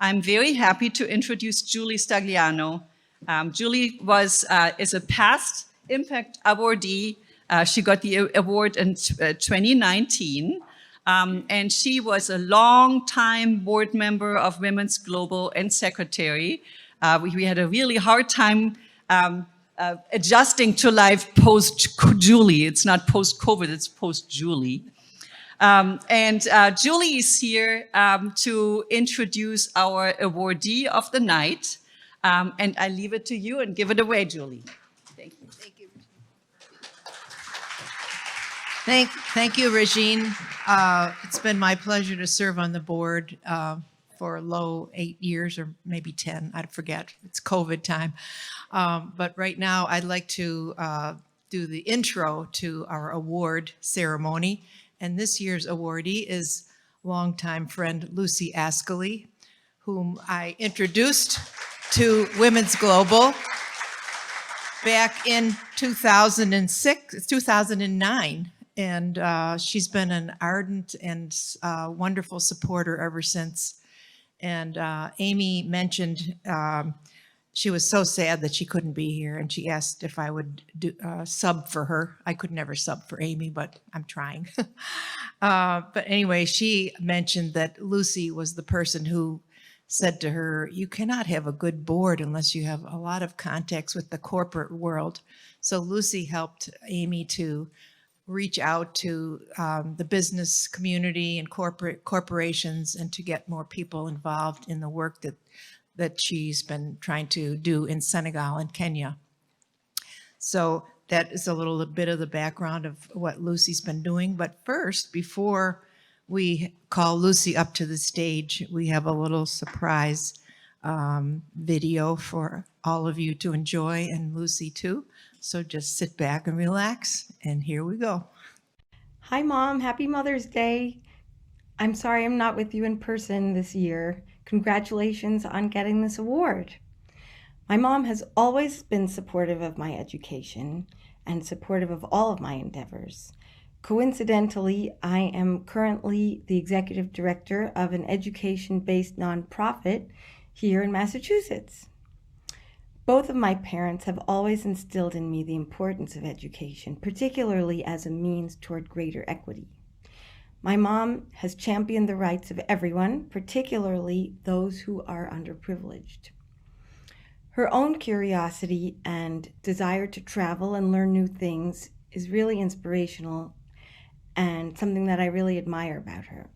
I'm very happy to introduce Julie Stagliano. Julie is a past Impact awardee. She got the award in 2019. And she was a long-time board member of Women's Global and secretary. We had a really hard time adjusting to life post-Julie. It's not post-COVID, it's post-Julie. Julie is here to introduce our awardee of the night. And I leave it to you and give it away, Julie. Thank you. Thank you. Thank you, Regine. It's been my pleasure to serve on the board for a low 8 years or maybe 10, I forget. It's COVID time. But right now I'd like to do the intro to our award ceremony. And this year's awardee is longtime friend Lucy Ascoli, whom I introduced to Women's Global back in 2009. And she's been an ardent and wonderful supporter ever since. And Amy mentioned she was so sad that she couldn't be here, and she asked if I would sub for her. I could never sub for Amy, but I'm trying. But anyway, she mentioned that Lucy was the person who said to her, you cannot have a good board unless you have a lot of contacts with the corporate world. So Lucy helped Amy to reach out to the business community and corporations and to get more people involved in the work that she's been trying to do in Senegal and Kenya. So that is a little bit of the background of what Lucy's been doing. But first, before we call Lucy up to the stage, we have a little surprise video for all of you to enjoy, and Lucy too. So just sit back and relax, and here we go. Hi, Mom. Happy Mother's Day. I'm sorry I'm not with you in person this year. Congratulations on getting this award. My mom has always been supportive of my education and supportive of all of my endeavors. Coincidentally, I am currently the executive director of an education-based nonprofit here in Massachusetts. Both of my parents have always instilled in me the importance of education, particularly as a means toward greater equity. My mom has championed the rights of everyone, particularly those who are underprivileged. Her own curiosity and desire to travel and learn new things is really inspirational and something that I really admire about her.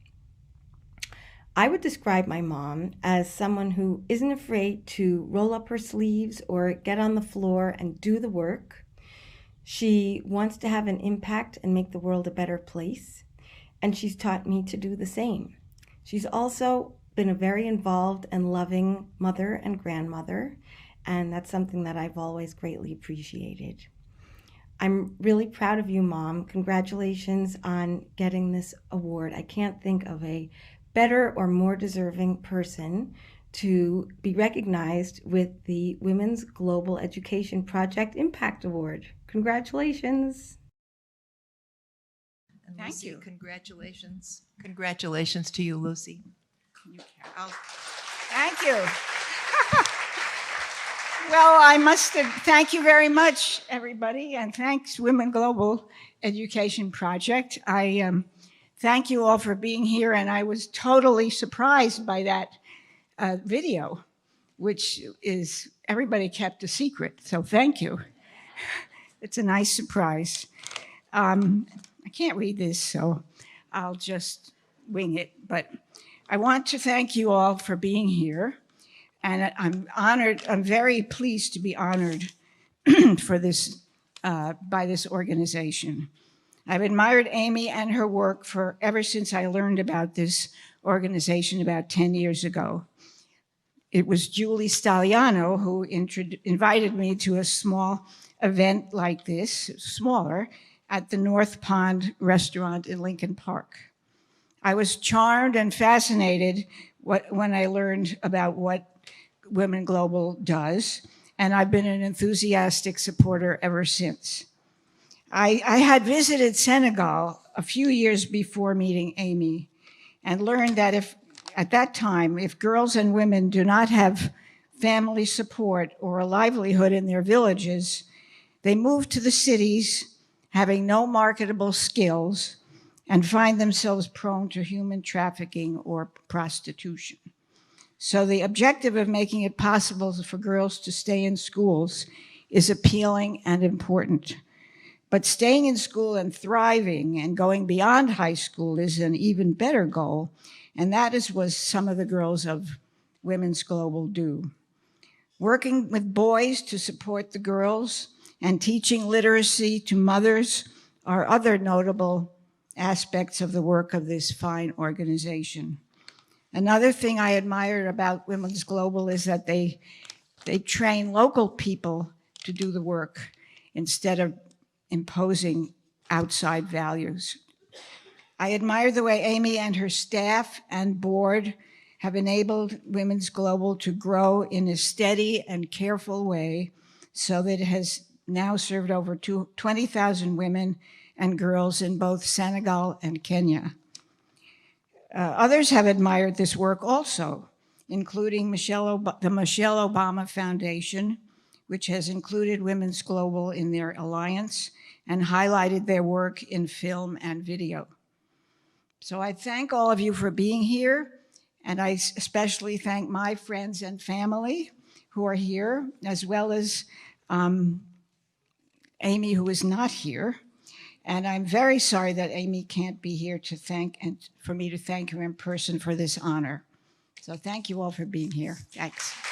I would describe my mom as someone who isn't afraid to roll up her sleeves or get on the floor and do the work. She wants to have an impact and make the world a better place, and she's taught me to do the same. She's also been a very involved and loving mother and grandmother, and that's something that I've always greatly appreciated. I'm really proud of you, Mom. Congratulations on getting this award. I can't think of a better or more deserving person to be recognized with the Women's Global Education Project Impact Award. Congratulations. And Thank Lucy, you. Congratulations. Congratulations to you, Lucy. Thank you. Well, I must thank you very much, everybody, and thanks Women Global Education Project. I thank you all for being here, and I was totally surprised by that video, which is everybody kept a secret, so thank you. It's a nice surprise. I can't read this, so I'll just wing it, but I want to thank you all for being here. And I'm honored, I'm very pleased to be honored for this, by this organization. I've admired Amy and her work ever since I learned about this organization about 10 years ago. It was Julie Stagliano who invited me to a small event like this, smaller, at the North Pond restaurant in Lincoln Park. I was charmed and fascinated when I learned about what Women Global does, and I've been an enthusiastic supporter ever since. I had visited Senegal a few years before meeting Amy and learned that if at that time, if girls and women do not have family support or a livelihood in their villages, they move to the cities having no marketable skills and find themselves prone to human trafficking or prostitution. So the objective of making it possible for girls to stay in schools is appealing and important. But staying in school and thriving and going beyond high school is an even better goal, and that is what some of the girls of Women's Global do. Working with boys to support the girls and teaching literacy to mothers are other notable aspects of the work of this fine organization. Another thing I admired about Women's Global is that they train local people to do the work instead of imposing outside values. I admire the way Amy and her staff and board have enabled Women's Global to grow in a steady and careful way so that it has now served over 20,000 women and girls in both Senegal and Kenya. Others have admired this work also, including the Michelle Obama Foundation, which has included Women's Global in their alliance and highlighted their work in film and video. So I thank all of you for being here, and I especially thank my friends and family who are here, as well as Amy, who is not here. And I'm very sorry that Amy can't be here to thank, and for me to thank her in person for this honor. So thank you all for being here. Thanks.